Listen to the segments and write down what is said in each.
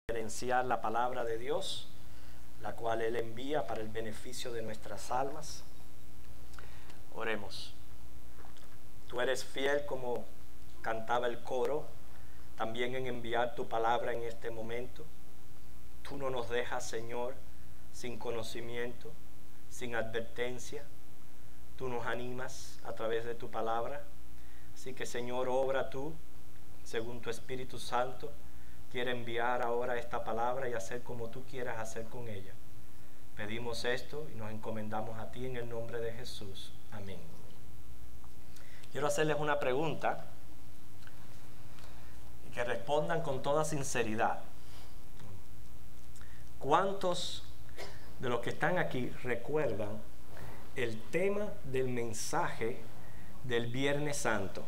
reverenciar la palabra de Dios, la cual Él envía para el beneficio de nuestras almas. Oremos. Tú eres fiel, como cantaba el coro, también en enviar tu palabra en este momento. Tú no nos dejas, Señor, sin conocimiento, sin advertencia. Tú nos animas a través de tu palabra. Así que, Señor, obra tú, según tu Espíritu Santo, quiere enviar ahora esta palabra y hacer como tú quieras hacer con ella. Pedimos esto y nos encomendamos a ti en el nombre de Jesús. Amén. Quiero hacerles una pregunta y que respondan con toda sinceridad. ¿Cuántos de los que están aquí recuerdan el tema del mensaje del Viernes Santo?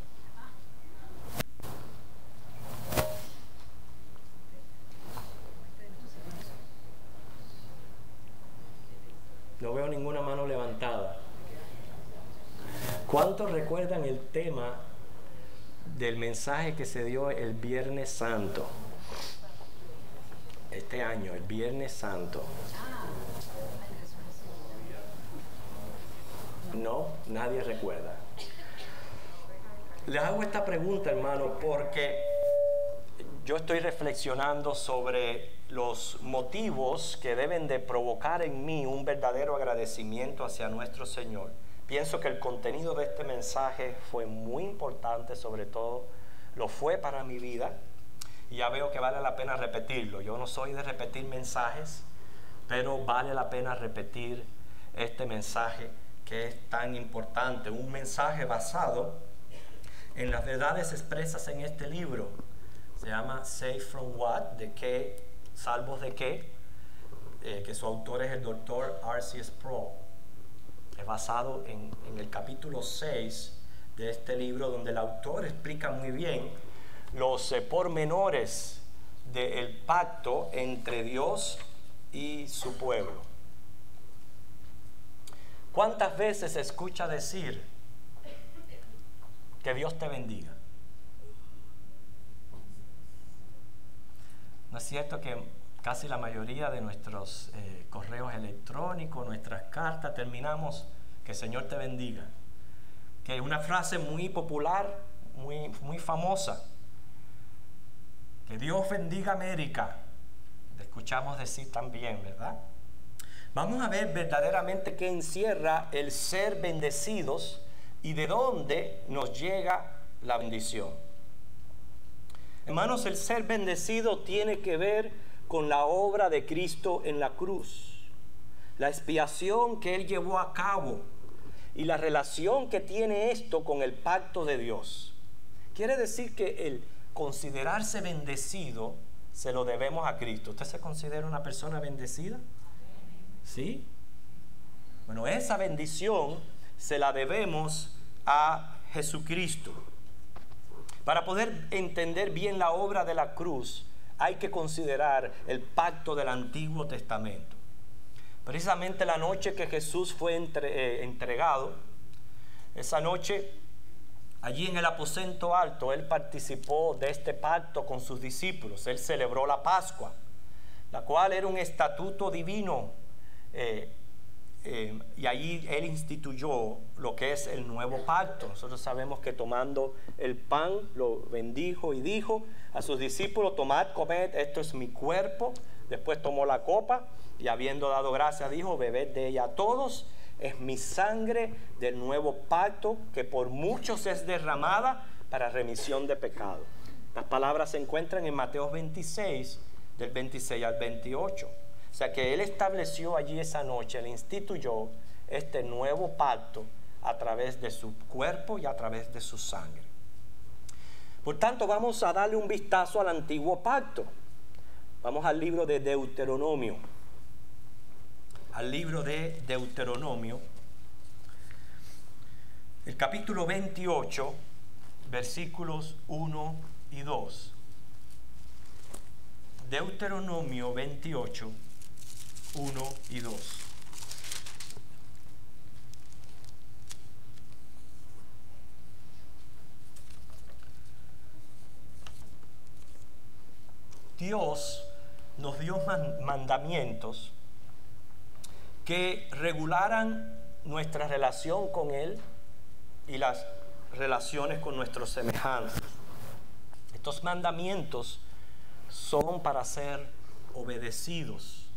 No veo ninguna mano levantada. ¿Cuántos recuerdan el tema del mensaje que se dio el Viernes Santo? Este año, el Viernes Santo. No, nadie recuerda. Les hago esta pregunta, hermano, porque yo estoy reflexionando sobre los motivos que deben de provocar en mí un verdadero agradecimiento hacia nuestro Señor. Pienso que el contenido de este mensaje fue muy importante, sobre todo lo fue para mi vida, y ya veo que vale la pena repetirlo. Yo no soy de repetir mensajes, pero vale la pena repetir este mensaje que es tan importante, un mensaje basado en las verdades expresas en este libro. Se llama Safe from What, de qué, salvos de qué, que su autor es el doctor R.C. Sproul. Es basado en el capítulo 6 de este libro, donde el autor explica muy bien los pormenores del pacto entre Dios y su pueblo. ¿Cuántas veces se escucha decir que Dios te bendiga? ¿No es cierto que casi la mayoría de nuestros correos electrónicos, nuestras cartas, terminamos que el Señor te bendiga? Que es una frase muy popular, muy famosa. Que Dios bendiga América. La escuchamos decir también, ¿verdad? Vamos a ver verdaderamente qué encierra el ser bendecidos y de dónde nos llega la bendición. Hermanos, el ser bendecido tiene que ver con la obra de Cristo en la cruz, la expiación que Él llevó a cabo y la relación que tiene esto con el pacto de Dios. Quiere decir que el considerarse bendecido se lo debemos a Cristo. ¿Usted se considera una persona bendecida? ¿Sí? Bueno, esa bendición se la debemos a Jesucristo. Para poder entender bien la obra de la cruz, hay que considerar el pacto del Antiguo Testamento. Precisamente la noche que Jesús fue entregado, esa noche, allí en el aposento alto, Él participó de este pacto con sus discípulos. Él celebró la Pascua, la cual era un estatuto divino, y allí Él instituyó lo que es el nuevo pacto. Nosotros sabemos que tomando el pan, lo bendijo y dijo a sus discípulos: tomad, comed, esto es mi cuerpo. Después tomó la copa y, habiendo dado gracias, dijo: bebed de ella todos, es mi sangre del nuevo pacto, que por muchos es derramada para remisión de pecado. Las palabras se encuentran en Mateo 26, del 26 al 28. O sea que Él estableció allí esa noche, Él instituyó este nuevo pacto a través de su cuerpo y a través de su sangre. Por tanto, vamos a darle un vistazo al antiguo pacto. Vamos al libro de Deuteronomio. Al libro de Deuteronomio, el capítulo 28, versículos 1 y 2. Deuteronomio 28, 1 y 2. Dios nos dio mandamientos que regularan nuestra relación con Él y las relaciones con nuestros semejantes. Estos mandamientos son para ser obedecidos.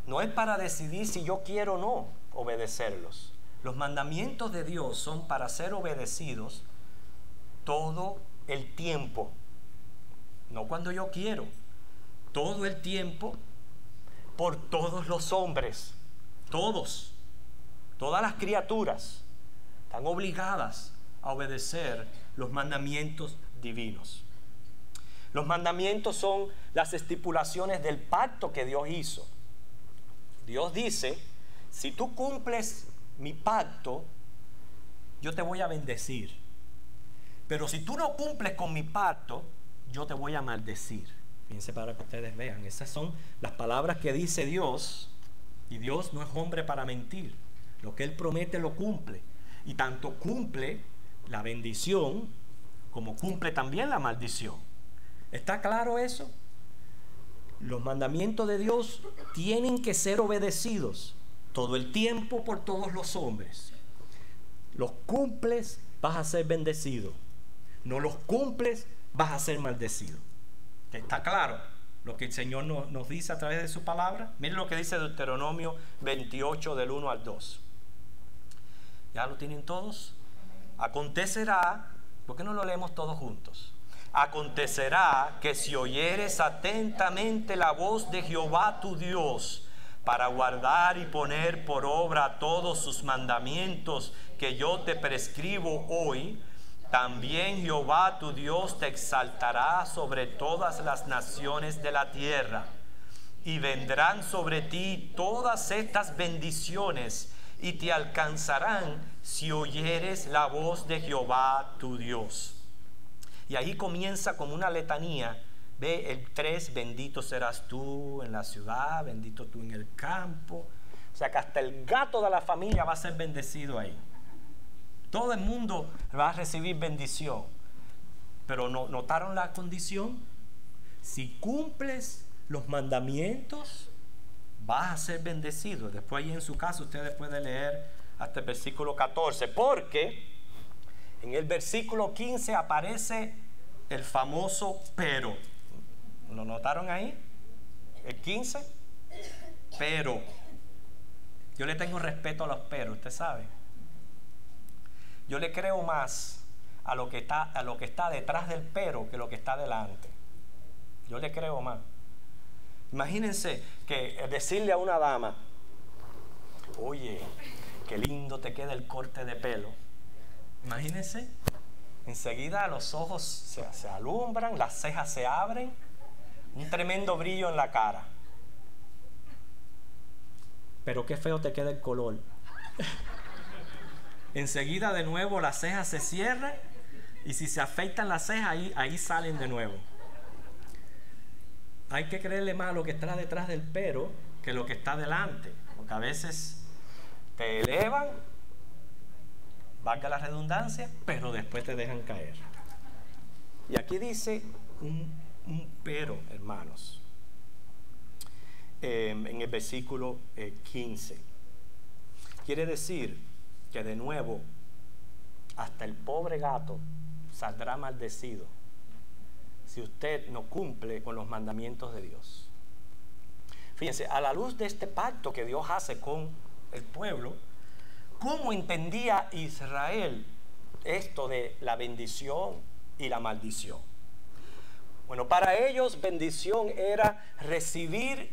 No es para decidir si yo quiero o no obedecerlos. Los mandamientos de Dios son para ser obedecidos todo el tiempo. No cuando yo quiero. Todo el tiempo, por todos los hombres. Todos. Todas las criaturas están obligadas a obedecer los mandamientos divinos. Los mandamientos son las estipulaciones del pacto que Dios hizo. Dios dice, si tú cumples mi pacto, yo te voy a bendecir. Pero si tú no cumples con mi pacto, yo te voy a maldecir. Fíjense para que ustedes vean, esas son las palabras que dice Dios. Y Dios no es hombre para mentir. Lo que Él promete lo cumple. Y tanto cumple la bendición como cumple también la maldición. ¿Está claro eso? Los mandamientos de Dios tienen que ser obedecidos todo el tiempo por todos los hombres. Los cumples, vas a ser bendecido. No los cumples, vas a ser maldecido. ¿Está claro lo que el Señor nos dice a través de su palabra? Miren lo que dice Deuteronomio 28 del 1 al 2. ¿Ya lo tienen todos? Acontecerá, ¿por qué no lo leemos todos juntos? Acontecerá que si oyeres atentamente la voz de Jehová tu Dios, para guardar y poner por obra todos sus mandamientos que yo te prescribo hoy, también Jehová tu Dios te exaltará sobre todas las naciones de la tierra, y vendrán sobre ti todas estas bendiciones, y te alcanzarán si oyeres la voz de Jehová tu Dios. Y ahí comienza como una letanía. Ve el 3, bendito serás tú en la ciudad, bendito tú en el campo. O sea que hasta el gato de la familia va a ser bendecido ahí. Todo el mundo va a recibir bendición. Pero ¿notaron la condición? Si cumples los mandamientos, vas a ser bendecido. Después ahí en su casa ustedes pueden leer hasta el versículo 14. Porque en el versículo 15 aparece el famoso pero. ¿Lo notaron ahí? El 15. Pero. Yo le tengo respeto a los peros, usted sabe. Yo le creo más a lo que está detrás del pero que lo que está delante. Yo le creo más. Imagínense que decirle a una dama, oye, qué lindo te queda el corte de pelo. Imagínense, enseguida los ojos se alumbran, las cejas se abren, un tremendo brillo en la cara. Pero qué feo te queda el color. Enseguida de nuevo las cejas se cierran y si se afeitan las cejas, ahí salen de nuevo. Hay que creerle más a lo que está detrás del pero que lo que está delante, porque a veces te elevan, valga la redundancia, pero después te dejan caer. Y aquí dice un pero, hermanos, en el versículo 15. Quiere decir que de nuevo hasta el pobre gato saldrá maldecido si usted no cumple con los mandamientos de Dios. Fíjense, a la luz de este pacto que Dios hace con el pueblo, ¿cómo entendía Israel esto de la bendición y la maldición? Bueno, para ellos bendición era recibir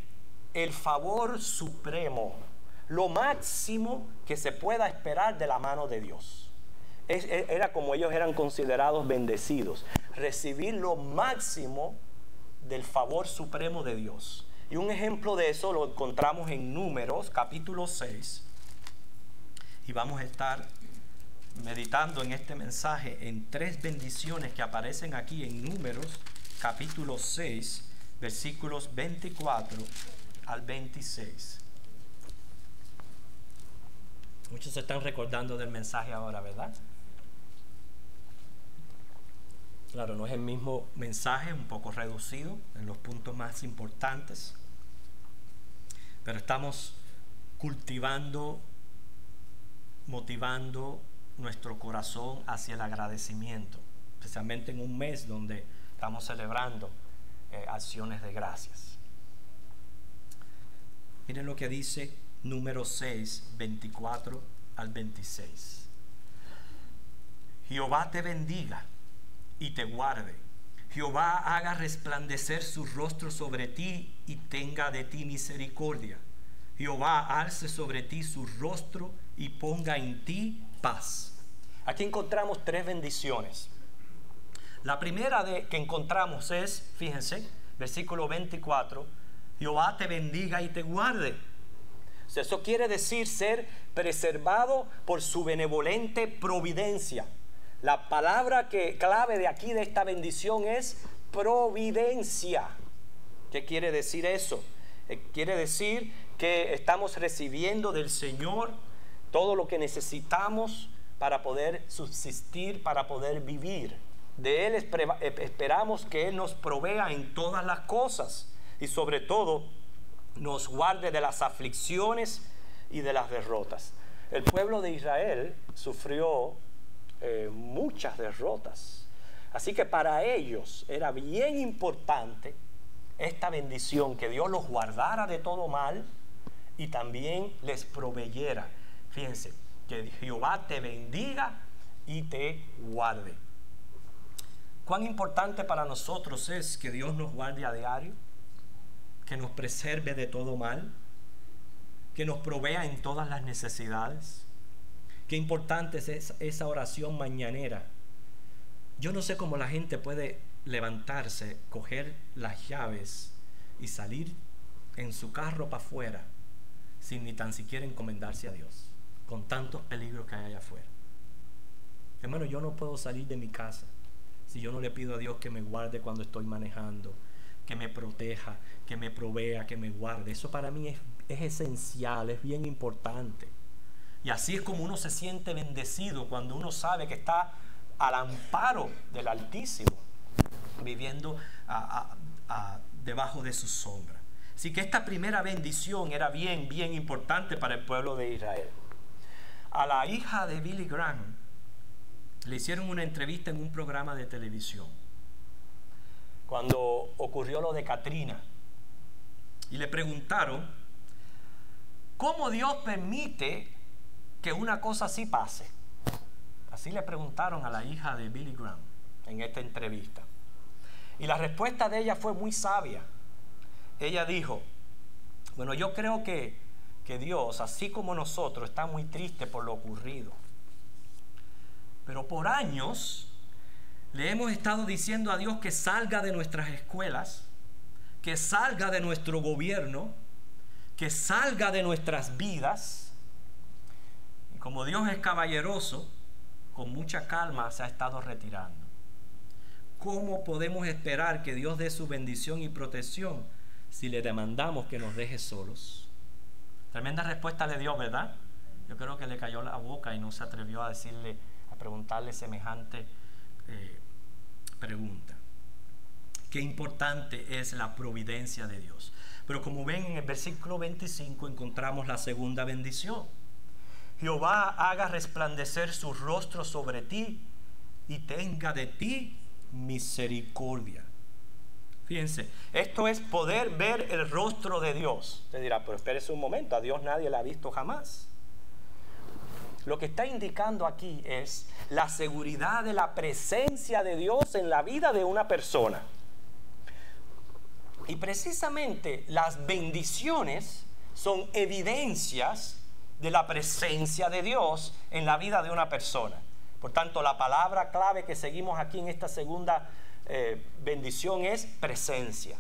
el favor supremo, lo máximo que se pueda esperar de la mano de Dios. Era como ellos eran considerados bendecidos, recibir lo máximo del favor supremo de Dios. Y un ejemplo de eso lo encontramos en Números capítulo 6. Y vamos a estar meditando en este mensaje en 3 bendiciones que aparecen aquí en Números capítulo 6, versículos 24 al 26. Muchos se están recordando del mensaje ahora, ¿verdad? Claro, no es el mismo mensaje, un poco reducido en los puntos más importantes, pero estamos cultivando, motivando nuestro corazón hacia el agradecimiento, especialmente en un mes donde estamos celebrando acciones de gracias. Miren lo que dice número 6, 24 al 26. Jehová te bendiga y te guarde. Jehová haga resplandecer su rostro sobre ti y tenga de ti misericordia. Jehová alce sobre ti su rostro y ponga en ti paz. Aquí encontramos tres bendiciones. La primera que encontramos es, fíjense, versículo 24, Jehová te bendiga y te guarde. O sea, eso quiere decir ser preservado por su benevolente providencia. La palabra clave de aquí, de esta bendición, es providencia. ¿Qué quiere decir eso? Quiere decir que estamos recibiendo del Señor todo lo que necesitamos para poder subsistir, para poder vivir. De Él esperamos que Él nos provea en todas las cosas y sobre todo nos guarde de las aflicciones y de las derrotas. El pueblo de Israel sufrió muchas derrotas, así que para ellos era bien importante esta bendición, que Dios los guardara de todo mal y también les proveyera. Fíjense, que Jehová te bendiga y te guarde. Cuán importante para nosotros es que Dios nos guarde a diario, que nos preserve de todo mal, que nos provea en todas las necesidades. Qué importante es esa oración mañanera. Yo no sé cómo la gente puede levantarse, coger las llaves y salir en su carro para afuera sin ni tan siquiera encomendarse a Dios, con tantos peligros que hay allá afuera. Hermano, yo no puedo salir de mi casa si yo no le pido a Dios que me guarde cuando estoy manejando, que me proteja, que me provea, que me guarde. Eso para mí es esencial, es bien importante. Y así es como uno se siente bendecido, cuando uno sabe que está al amparo del Altísimo, viviendo debajo de su sombra. Así que esta primera bendición era bien importante para el pueblo de Israel. A la hija de Billy Graham le hicieron una entrevista en un programa de televisión cuando ocurrió lo de Katrina, y le preguntaron cómo Dios permite que una cosa así pase. Así le preguntaron a la hija de Billy Graham en esta entrevista, y la respuesta de ella fue muy sabia. Ella dijo: bueno, yo creo que Dios, así como nosotros, está muy triste por lo ocurrido, pero por años le hemos estado diciendo a Dios que salga de nuestras escuelas, que salga de nuestro gobierno, que salga de nuestras vidas. Y como Dios es caballeroso, con mucha calma se ha estado retirando. ¿Cómo podemos esperar que Dios dé su bendición y protección si le demandamos que nos deje solos? Tremenda respuesta le dio, ¿verdad? Yo creo que le cayó la boca y no se atrevió a preguntarle semejante pregunta. Qué importante es la providencia de Dios. Pero como ven, en el versículo 25 encontramos la segunda bendición. Jehová haga resplandecer su rostro sobre ti y tenga de ti misericordia. Fíjense, esto es poder ver el rostro de Dios. Usted dirá, pero espérese un momento, a Dios nadie le ha visto jamás. Lo que está indicando aquí es la seguridad de la presencia de Dios en la vida de una persona. Y precisamente las bendiciones son evidencias de la presencia de Dios en la vida de una persona. Por tanto, la palabra clave que seguimos aquí en esta segunda bendición es presencia.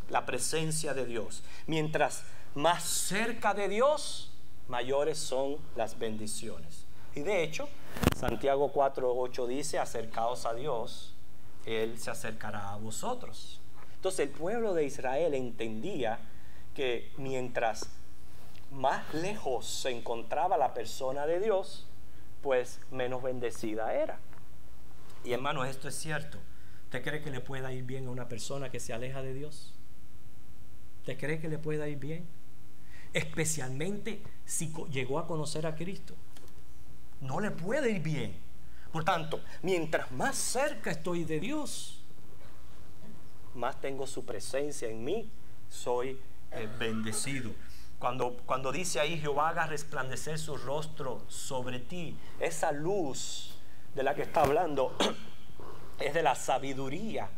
La presencia de Dios. Mientras más cerca de Dios, mayores son las bendiciones. Y de hecho, Santiago 4:8 dice: acercaos a Dios, Él se acercará a vosotros. Entonces el pueblo de Israel entendía que mientras más lejos se encontraba la persona de Dios, pues menos bendecida era. Y hermanos, esto es cierto. ¿Usted cree que le pueda ir bien a una persona que se aleja de Dios? ¿Usted cree que le pueda ir bien? Especialmente si llegó a conocer a Cristo. No le puede ir bien. Por tanto, mientras más cerca estoy de Dios, más tengo su presencia en mí, soy bendecido. Cuando dice ahí, Jehová haga resplandecer su rostro sobre ti, esa luz de la que está hablando es de la sabiduría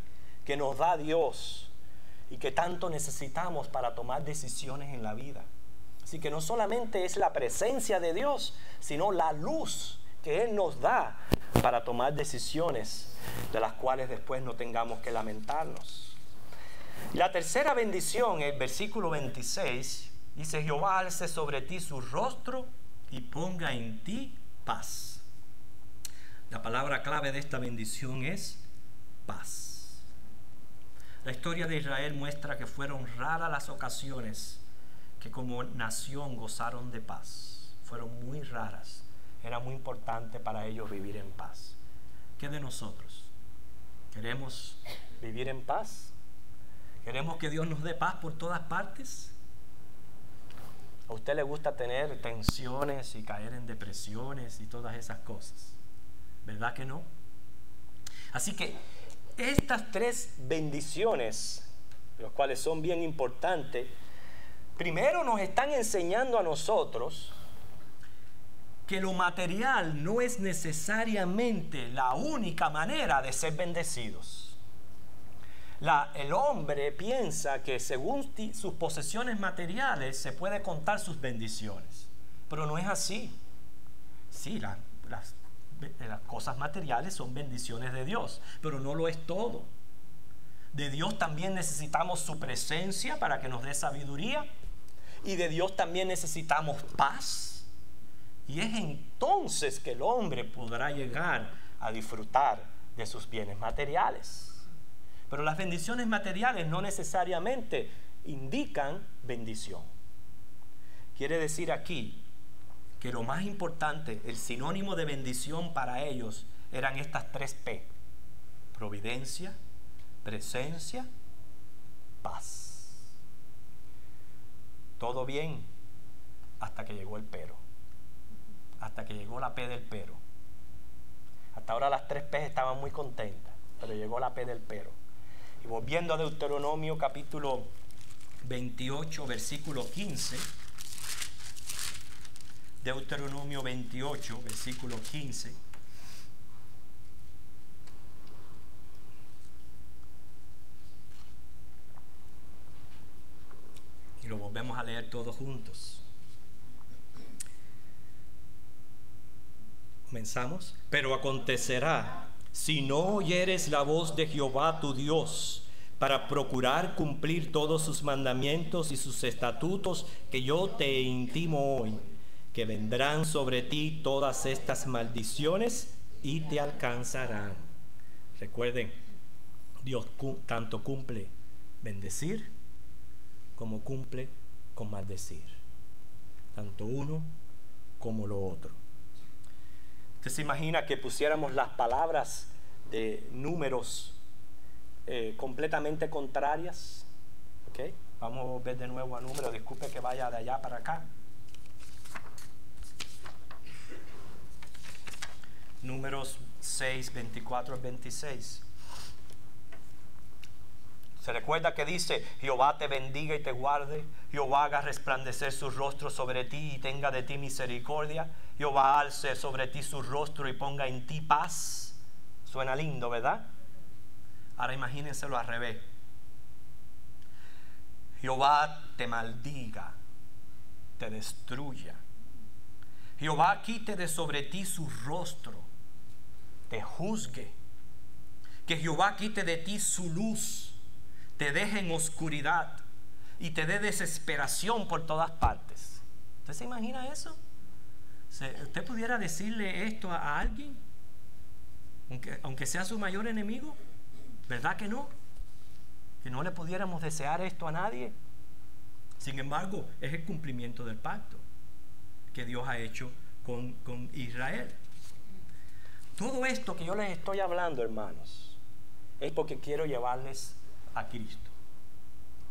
que nos da Dios y que tanto necesitamos para tomar decisiones en la vida. Así que no solamente es la presencia de Dios, sino la luz que Él nos da para tomar decisiones de las cuales después no tengamos que lamentarnos. La tercera bendición, el versículo 26, dice: Jehová alce sobre ti su rostro y ponga en ti paz. La palabra clave de esta bendición es paz. La historia de Israel muestra que fueron raras las ocasiones que como nación gozaron de paz. Fueron muy raras. Era muy importante para ellos vivir en paz. ¿Qué de nosotros? ¿Queremos vivir en paz? ¿Queremos que Dios nos dé paz por todas partes? ¿A usted le gusta tener tensiones y caer en depresiones y todas esas cosas? ¿Verdad que no? Así que estas tres bendiciones, las cuales son bien importantes, primero nos están enseñando a nosotros que lo material no es necesariamente la única manera de ser bendecidos. El hombre piensa que según sus posesiones materiales se puede contar sus bendiciones, pero no es así. Sí, las cosas materiales son bendiciones de Dios, pero no lo es todo. De Dios también necesitamos su presencia para que nos dé sabiduría, y de Dios también necesitamos paz, y es entonces que el hombre podrá llegar a disfrutar de sus bienes materiales. Pero las bendiciones materiales no necesariamente indican bendición. Quiere decir aquí que lo más importante, el sinónimo de bendición para ellos eran estas tres P: providencia, presencia, paz. Todo bien hasta que llegó el pero, hasta que llegó la P del pero. Hasta ahora las tres P estaban muy contentas, pero llegó la P del pero. Y volviendo a Deuteronomio capítulo 28, versículo 15. Deuteronomio 28, versículo 15. Y lo volvemos a leer todos juntos. Comenzamos. Pero acontecerá, si no oyeres la voz de Jehová tu Dios, para procurar cumplir todos sus mandamientos y sus estatutos que yo te intimo hoy, que vendrán sobre ti todas estas maldiciones y te alcanzarán. Recuerden, Dios tanto cumple bendecir como cumple con maldecir. Tanto uno como lo otro. ¿Usted se imagina que pusiéramos las palabras de números completamente contrarias? ¿Okay? Vamos a ver de nuevo a números. Disculpe que vaya de allá para acá. Números 6, 24 al 26. Se recuerda que dice: Jehová te bendiga y te guarde, Jehová haga resplandecer su rostro sobre ti y tenga de ti misericordia, Jehová alce sobre ti su rostro y ponga en ti paz. Suena lindo, ¿verdad? Ahora imagínenselo al revés. Jehová te maldiga, te destruya, Jehová quite de sobre ti su rostro, te juzgue, que Jehová quite de ti su luz, te deje en oscuridad y te dé desesperación por todas partes. ¿Usted se imagina eso? ¿Usted pudiera decirle esto a alguien? Aunque sea su mayor enemigo. ¿Verdad que no? Que no le pudiéramos desear esto a nadie. Sin embargo, es el cumplimiento del pacto que Dios ha hecho con Israel. Todo esto que yo les estoy hablando, hermanos, es porque quiero llevarles a Cristo.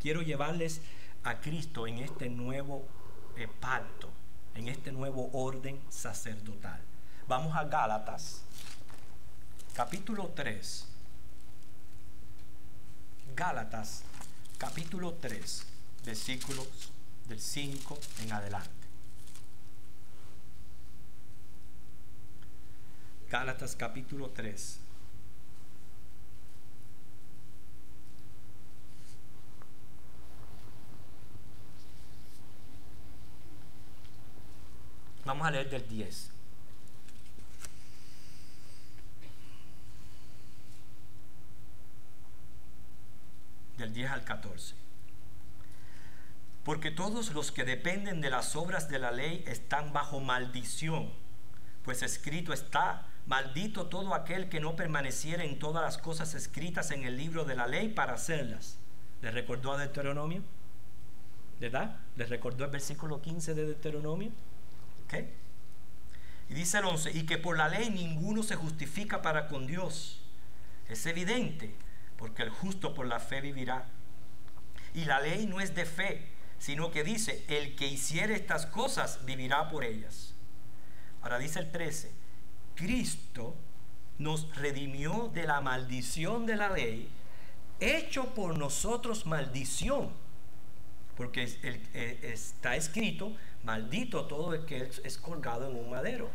Quiero llevarles a Cristo en este nuevo pacto, en este nuevo orden sacerdotal. Vamos a Gálatas, capítulo 3. Gálatas, capítulo 3, versículos del 5 en adelante. Gálatas, capítulo 3. Vamos a leer del 10. Del 10 al 14. Porque todos los que dependen de las obras de la ley están bajo maldición, pues escrito está: maldito todo aquel que no permaneciera en todas las cosas escritas en el libro de la ley para hacerlas. ¿Les recordó a Deuteronomio? ¿Verdad? ¿Les recordó el versículo 15 de Deuteronomio? ¿Okay? Y dice el 11: y que por la ley ninguno se justifica para con Dios. Es evidente, porque el justo por la fe vivirá. Y la ley no es de fe, sino que dice: el que hiciere estas cosas vivirá por ellas. Ahora dice el 13: Cristo nos redimió de la maldición de la ley, hecho por nosotros maldición, porque está escrito: maldito todo el que es colgado en un madero,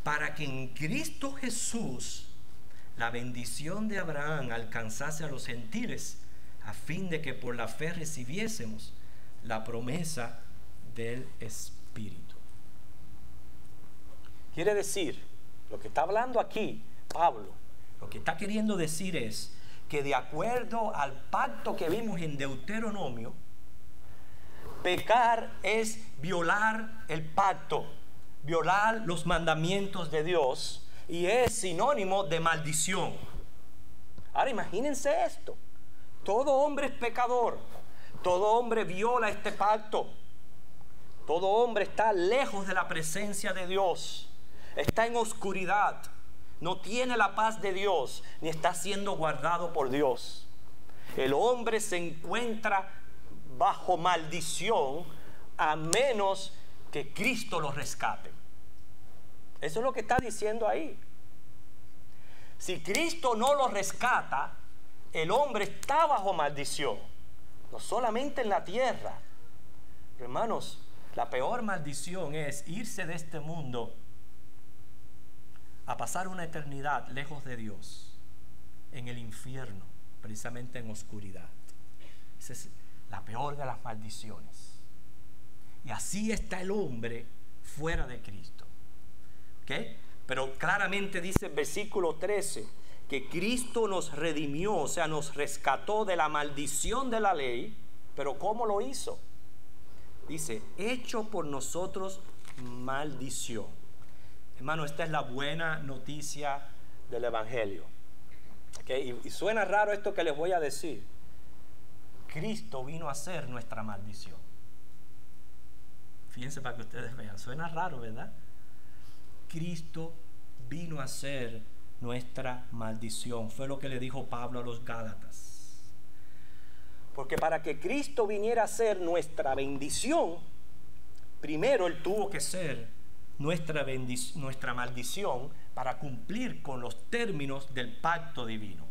para que en Cristo Jesús la bendición de Abraham alcanzase a los gentiles, a fin de que por la fe recibiésemos la promesa del Espíritu. Quiere decir, lo que está hablando aquí Pablo, lo que está queriendo decir es que de acuerdo al pacto que vimos en Deuteronomio, pecar es violar el pacto, violar los mandamientos de Dios, y es sinónimo de maldición. Ahora imagínense esto: todo hombre es pecador, todo hombre viola este pacto, todo hombre está lejos de la presencia de Dios, está en oscuridad, no tiene la paz de Dios, ni está siendo guardado por Dios. El hombre se encuentra bajo maldición a menos que Cristo lo rescate. Eso es lo que está diciendo ahí. Si Cristo no lo rescata, el hombre está bajo maldición, no solamente en la tierra. Hermanos, la peor maldición es irse de este mundo a pasar una eternidad lejos de Dios, en el infierno, precisamente en oscuridad. Esa es la peor de las maldiciones. Y así está el hombre fuera de Cristo. ¿Okay? Pero claramente dice el versículo 13 que Cristo nos redimió, o sea, nos rescató de la maldición de la ley. Pero ¿cómo lo hizo? Dice: hecho por nosotros maldición. Hermano, esta es la buena noticia del Evangelio. ¿Okay? Y suena raro esto que les voy a decir. Cristo vino a ser nuestra maldición. Fíjense para que ustedes vean. Suena raro, ¿verdad? Cristo vino a ser nuestra maldición. Fue lo que le dijo Pablo a los Gálatas. Porque para que Cristo viniera a ser nuestra bendición, primero Él tuvo que ser nuestra maldición para cumplir con los términos del pacto divino.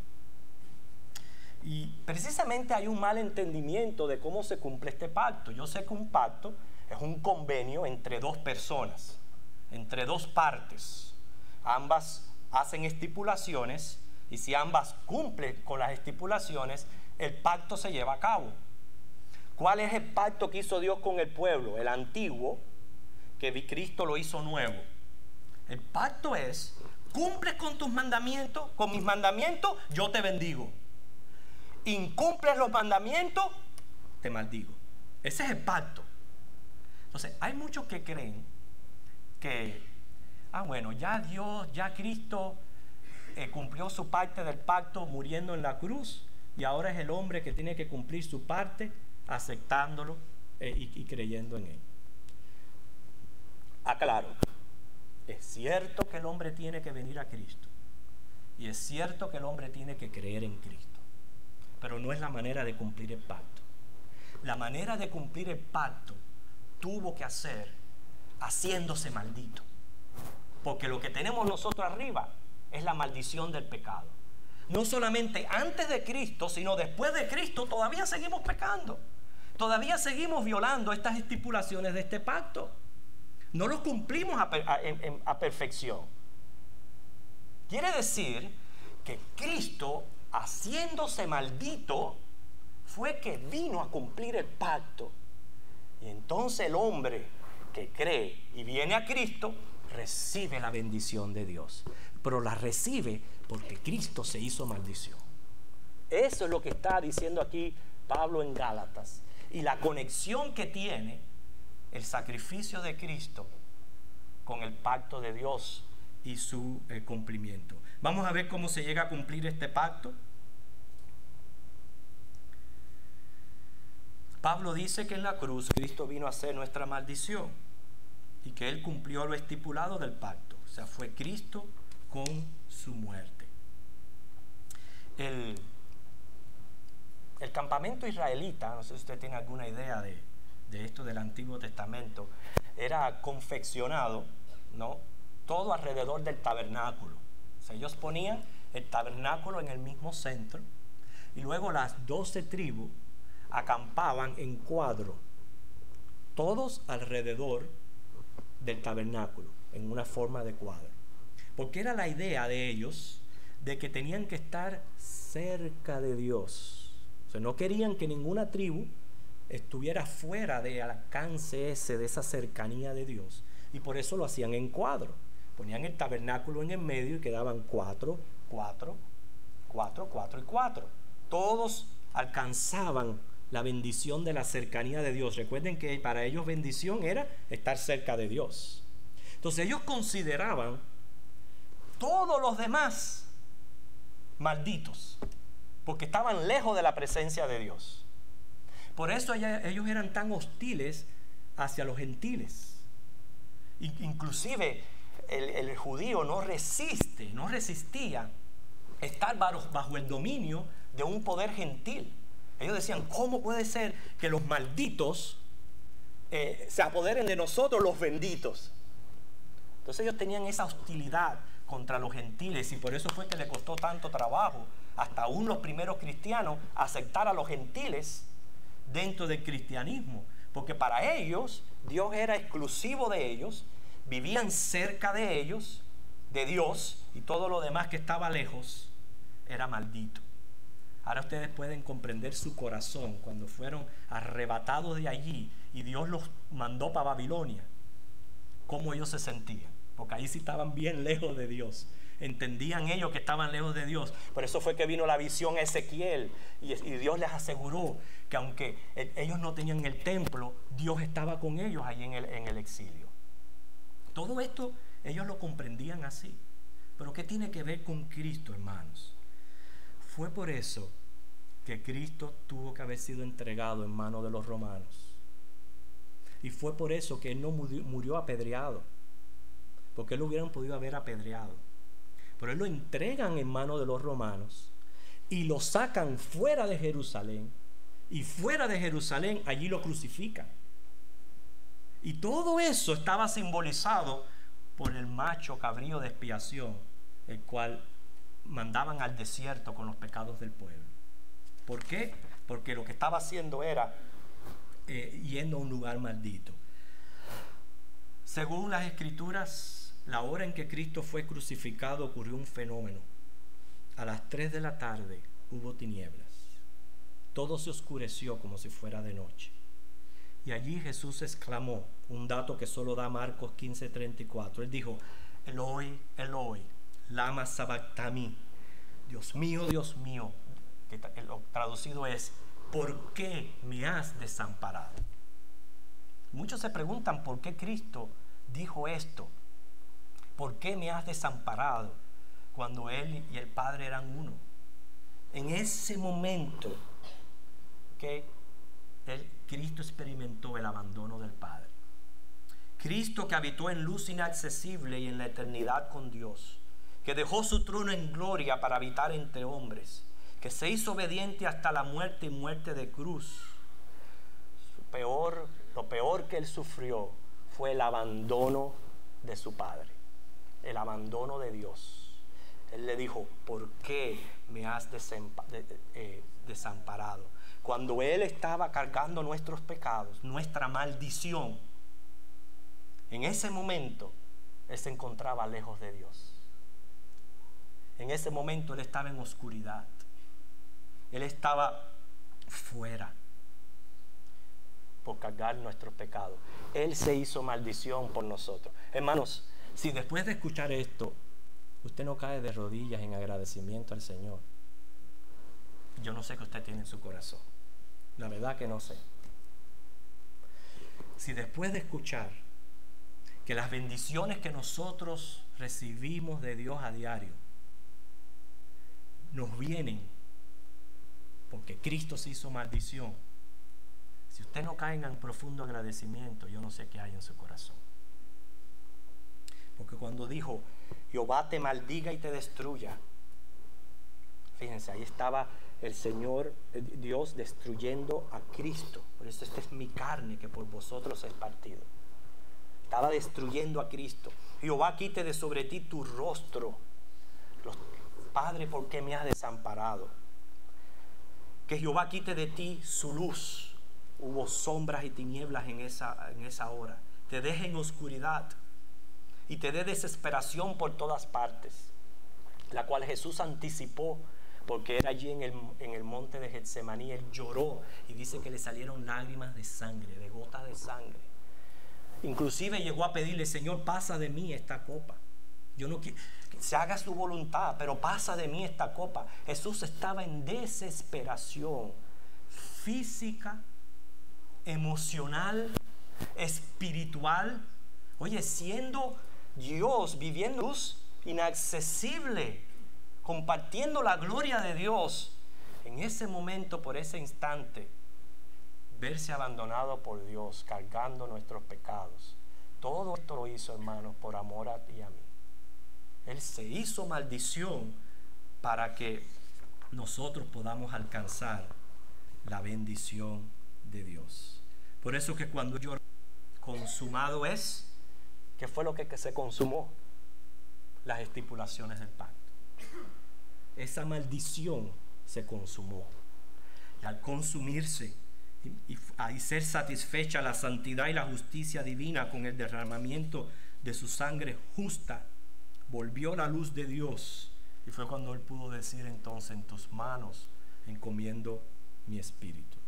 Y precisamente hay un mal entendimiento de cómo se cumple este pacto. Yo sé que un pacto es un convenio entre dos personas, entre dos partes. Ambas hacen estipulaciones, y si ambas cumplen con las estipulaciones, el pacto se lleva a cabo. ¿Cuál es el pacto que hizo Dios con el pueblo? El antiguo, que Cristo lo hizo nuevo. El pacto es: cumples con tus mandamientos, con mis mandamientos, yo te bendigo. Incumples los mandamientos, te maldigo. Ese es el pacto. Entonces, hay muchos que creen que, bueno, ya Dios, ya Cristo cumplió su parte del pacto muriendo en la cruz, y ahora es el hombre que tiene que cumplir su parte aceptándolo y creyendo en él. Aclaro, Es cierto que el hombre tiene que venir a Cristo. Y es cierto que el hombre tiene que creer en Cristo. Pero no es la manera de cumplir el pacto. La manera de cumplir el pacto tuvo que hacer haciéndose maldito. Porque lo que tenemos nosotros arriba es la maldición del pecado. No solamente antes de Cristo, sino después de Cristo todavía seguimos pecando. Todavía seguimos violando estas estipulaciones de este pacto. No los cumplimos a perfección. Quiere decir que Cristo, haciéndose maldito, fue que vino a cumplir el pacto. Y entonces el hombre que cree y viene a Cristo recibe la bendición de Dios. Pero la recibe porque Cristo se hizo maldición. Eso es lo que está diciendo aquí Pablo en Gálatas. Y la conexión que tiene el sacrificio de Cristo con el pacto de Dios y su cumplimiento. Vamos a ver cómo se llega a cumplir este pacto. Pablo dice que en la cruz Cristo vino a ser nuestra maldición y que Él cumplió lo estipulado del pacto. O sea, fue Cristo con su muerte. El campamento israelita, no sé si usted tiene alguna idea de esto del Antiguo Testamento, era confeccionado, ¿no?, todo alrededor del tabernáculo. O sea, ellos ponían el tabernáculo en el mismo centro y luego las 12 tribus acampaban en cuadro, todos alrededor del tabernáculo, en una forma de cuadro. Porque era la idea de ellos de que tenían que estar cerca de Dios. O sea, no querían que ninguna tribu estuviera fuera del alcance ese, de esa cercanía de Dios. Y por eso lo hacían en cuadro. Ponían el tabernáculo en el medio y quedaban 4, 4, 4, 4 y 4. Todos alcanzaban la bendición de la cercanía de Dios. Recuerden que para ellos bendición era estar cerca de Dios. Entonces ellos consideraban todos los demás malditos, porque estaban lejos de la presencia de Dios. Por eso ellos eran tan hostiles hacia los gentiles. Inclusive el judío no resistía estar bajo el dominio de un poder gentil. Ellos decían, ¿cómo puede ser que los malditos se apoderen de nosotros los benditos? Entonces ellos tenían esa hostilidad contra los gentiles y por eso fue que le costó tanto trabajo hasta aún los primeros cristianos aceptar a los gentiles dentro del cristianismo, porque para ellos Dios era exclusivo de ellos, vivían cerca de ellos, de Dios, y todo lo demás que estaba lejos era maldito. Ahora ustedes pueden comprender su corazón cuando fueron arrebatados de allí y Dios los mandó para Babilonia, cómo ellos se sentían, porque ahí sí estaban bien lejos de Dios. Entendían ellos que estaban lejos de Dios. Por eso fue que vino la visión a Ezequiel y Dios les aseguró que aunque ellos no tenían el templo, Dios estaba con ellos ahí en el exilio. Todo esto ellos lo comprendían así. Pero ¿qué tiene que ver con Cristo, hermanos? Fue por eso que Cristo tuvo que haber sido entregado en manos de los romanos. Y fue por eso que Él no murió apedreado, porque Él lo hubieran podido haber apedreado. Pero Él lo entregan en manos de los romanos y lo sacan fuera de Jerusalén. Y fuera de Jerusalén allí lo crucifican. Y todo eso estaba simbolizado por el macho cabrío de expiación, el cual mandaban al desierto con los pecados del pueblo. ¿Por qué? Porque lo que estaba haciendo era yendo a un lugar maldito. Según las Escrituras, la hora en que Cristo fue crucificado ocurrió un fenómeno. A las 3 de la tarde hubo tinieblas. Todo se oscureció como si fuera de noche. Y allí Jesús exclamó, un dato que solo da Marcos 15:34. Él dijo, Eloi, Eloi, lama sabactani. Dios mío, que lo traducido es, ¿por qué me has desamparado? Muchos se preguntan por qué Cristo dijo esto. ¿Por qué me has desamparado? Cuando Él y el Padre eran uno. En ese momento que Cristo experimentó el abandono del Padre. Cristo que habitó en luz inaccesible y en la eternidad con Dios, que dejó su trono en gloria para habitar entre hombres, que se hizo obediente hasta la muerte y muerte de cruz. Lo peor que él sufrió fue el abandono de su Padre, el abandono de Dios. Él le dijo: ¿por qué me has desamparado? Cuando él estaba cargando nuestros pecados, nuestra maldición, en ese momento él se encontraba lejos de Dios. En ese momento él estaba en oscuridad. Él estaba fuera por cargar nuestros pecados. Él se hizo maldición por nosotros. Hermanos, si después de escuchar esto usted no cae de rodillas en agradecimiento al Señor, yo no sé qué usted tiene en su corazón. La verdad que no sé. Si después de escuchar que las bendiciones que nosotros recibimos de Dios a diario nos vienen porque Cristo se hizo maldición, si usted no cae en un profundo agradecimiento, yo no sé qué hay en su corazón. Porque cuando dijo: Jehová te maldiga y te destruya, fíjense, ahí estaba el Señor, Dios, destruyendo a Cristo. Por eso esta es mi carne que por vosotros es partido. Estaba destruyendo a Cristo. Jehová quite de sobre ti tu rostro. Padre, ¿por qué me has desamparado? Que Jehová quite de ti su luz. Hubo sombras y tinieblas en esa hora. Te deje en oscuridad y te dé desesperación por todas partes, la cual Jesús anticipó, porque era allí en el monte de Getsemaní. Él lloró y dice que le salieron lágrimas de sangre, de gotas de sangre. Inclusive llegó a pedirle: Señor, pasa de mí esta copa. Yo no quiero que se haga su voluntad, pero pasa de mí esta copa. Jesús estaba en desesperación física, emocional, espiritual. Oye, siendo Dios, viviendo luz inaccesible, compartiendo la gloria de Dios, en ese momento, por ese instante, verse abandonado por Dios, cargando nuestros pecados. Todo esto lo hizo, hermanos, por amor a ti y a mí. Él se hizo maldición para que nosotros podamos alcanzar la bendición de Dios. Por eso que cuando yo consumado es, ¿qué fue lo que se consumó? Las estipulaciones del pacto. Esa maldición se consumó. Y al consumirse y ser satisfecha la santidad y la justicia divina con el derramamiento de su sangre justa, volvió la luz de Dios. Y fue cuando él pudo decir entonces: en tus manos encomiendo mi espíritu.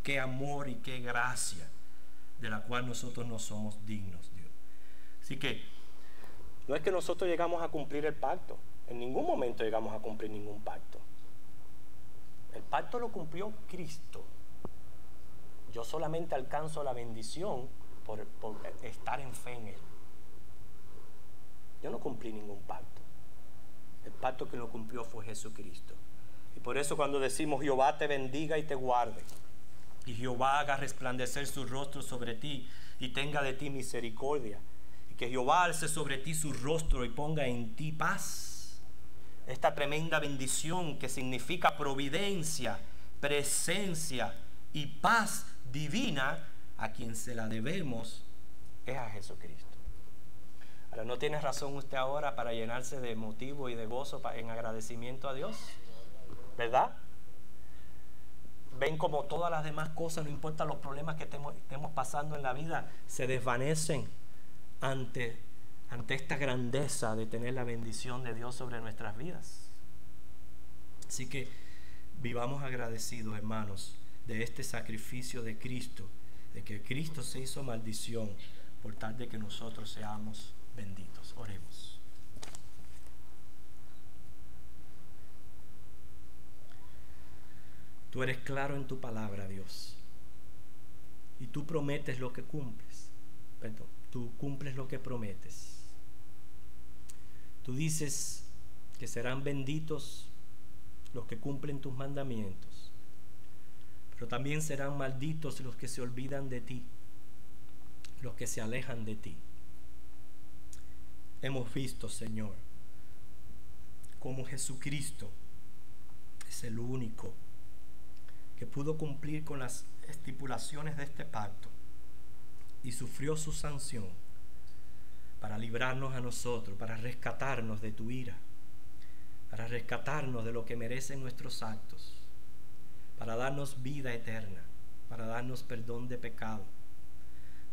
Qué amor y qué gracia, de la cual nosotros no somos dignos, Dios. Así que no es que nosotros llegamos a cumplir el pacto. En ningún momento llegamos a cumplir ningún pacto. El pacto lo cumplió Cristo. Yo solamente alcanzo la bendición por estar en fe en Él. Yo no cumplí ningún pacto. El pacto que lo cumplió fue Jesucristo. Y por eso cuando decimos: Jehová te bendiga y te guarde, y Jehová haga resplandecer su rostro sobre ti y tenga de ti misericordia, y que Jehová alce sobre ti su rostro y ponga en ti paz. Esta tremenda bendición que significa providencia, presencia y paz divina, a quien se la debemos es a Jesucristo. Ahora, ¿no tiene razón usted ahora para llenarse de motivo y de gozo en agradecimiento a Dios? ¿Verdad? Ven como todas las demás cosas, no importa los problemas que estemos pasando en la vida, se desvanecen ante esta grandeza de tener la bendición de Dios sobre nuestras vidas. Así que vivamos agradecidos, hermanos, de este sacrificio de Cristo, de que Cristo se hizo maldición por tal de que nosotros seamos benditos. Oremos. Tú eres claro en tu palabra, Dios, y tú prometes lo que cumples. Perdón, tú cumples lo que prometes. Tú dices que serán benditos los que cumplen tus mandamientos, pero también serán malditos los que se olvidan de ti, los que se alejan de ti. Hemos visto, Señor, cómo Jesucristo es el único que pudo cumplir con las estipulaciones de este pacto y sufrió su sanción para librarnos a nosotros, para rescatarnos de tu ira, para rescatarnos de lo que merecen nuestros actos, para darnos vida eterna, para darnos perdón de pecado,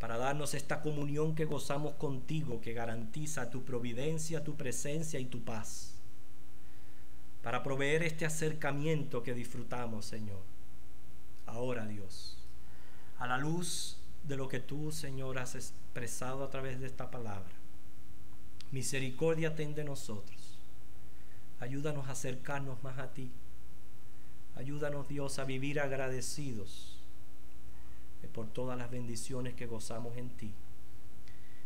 para darnos esta comunión que gozamos contigo, que garantiza tu providencia, tu presencia y tu paz, para proveer este acercamiento que disfrutamos, Señor. Ahora, Dios, a la luz de lo que tú, Señor, has expresado a través de esta palabra, misericordia ten de nosotros. Ayúdanos a acercarnos más a ti. Ayúdanos, Dios, a vivir agradecidos por todas las bendiciones que gozamos en ti.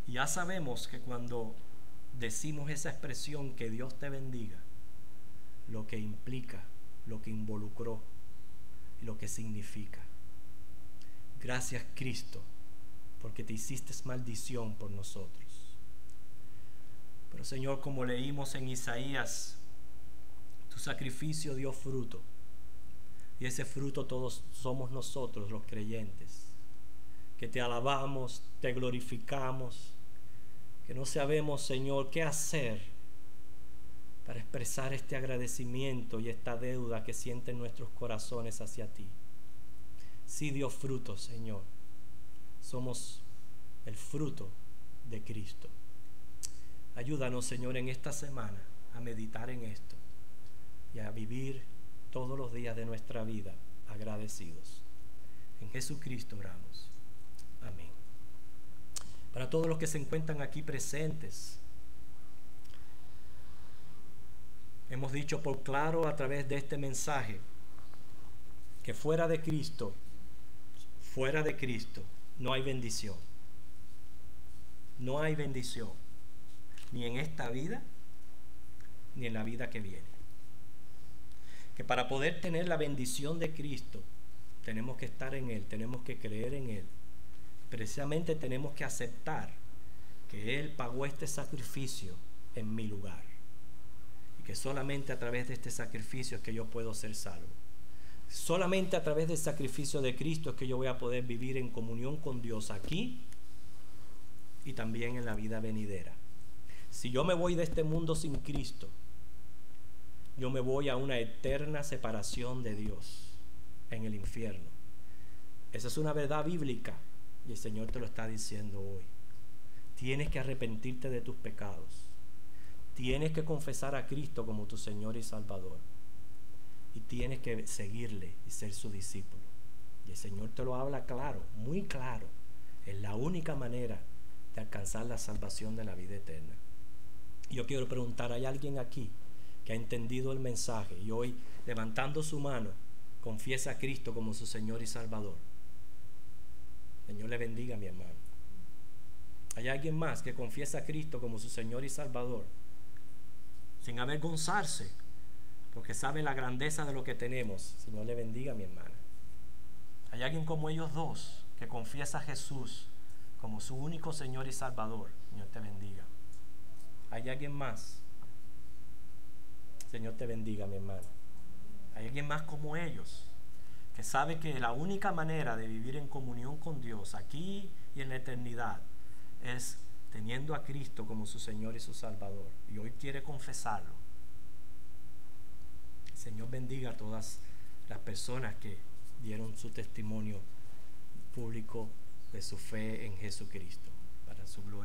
Y ya sabemos que cuando decimos esa expresión, que Dios te bendiga, lo que implica, lo que involucró y lo que significa. Gracias, Cristo, porque te hiciste maldición por nosotros. Pero, Señor, como leímos en Isaías, tu sacrificio dio fruto, y ese fruto todos somos nosotros, los creyentes, que te alabamos, te glorificamos, que no sabemos, Señor, qué hacer para expresar este agradecimiento y esta deuda que sienten nuestros corazones hacia ti. Sí dio fruto, Señor. Somos el fruto de Cristo. Ayúdanos, Señor, en esta semana a meditar en esto y a vivir todos los días de nuestra vida agradecidos. En Jesucristo oramos. Amén. Para todos los que se encuentran aquí presentes, hemos dicho por claro a través de este mensaje que fuera de Cristo, no hay bendición. No hay bendición, ni en esta vida, ni en la vida que viene. Que para poder tener la bendición de Cristo, tenemos que estar en Él, tenemos que creer en Él. Precisamente tenemos que aceptar que Él pagó este sacrificio en mi lugar. Y que solamente a través de este sacrificio es que yo puedo ser salvo. Solamente a través del sacrificio de Cristo es que yo voy a poder vivir en comunión con Dios aquí y también en la vida venidera. Si yo me voy de este mundo sin Cristo, yo me voy a una eterna separación de Dios en el infierno. Esa es una verdad bíblica y el Señor te lo está diciendo hoy. Tienes que arrepentirte de tus pecados. Tienes que confesar a Cristo como tu Señor y Salvador. Y tienes que seguirle y ser su discípulo. Y el Señor te lo habla claro, muy claro. Es la única manera de alcanzar la salvación de la vida eterna. Y yo quiero preguntar, ¿hay alguien aquí que ha entendido el mensaje y hoy, levantando su mano, confiesa a Cristo como su Señor y Salvador? Señor le bendiga, mi hermano. ¿Hay alguien más que confiesa a Cristo como su Señor y Salvador, sin avergonzarse, porque sabe la grandeza de lo que tenemos? Señor le bendiga, mi hermana. ¿Hay alguien como ellos dos que confiesa a Jesús como su único Señor y Salvador? Señor te bendiga. ¿Hay alguien más? Señor te bendiga, mi hermano. ¿Hay alguien más como ellos que sabe que la única manera de vivir en comunión con Dios aquí y en la eternidad es teniendo a Cristo como su Señor y su Salvador, y hoy quiere confesarlo? El Señor bendiga a todas las personas que dieron su testimonio público de su fe en Jesucristo para su gloria.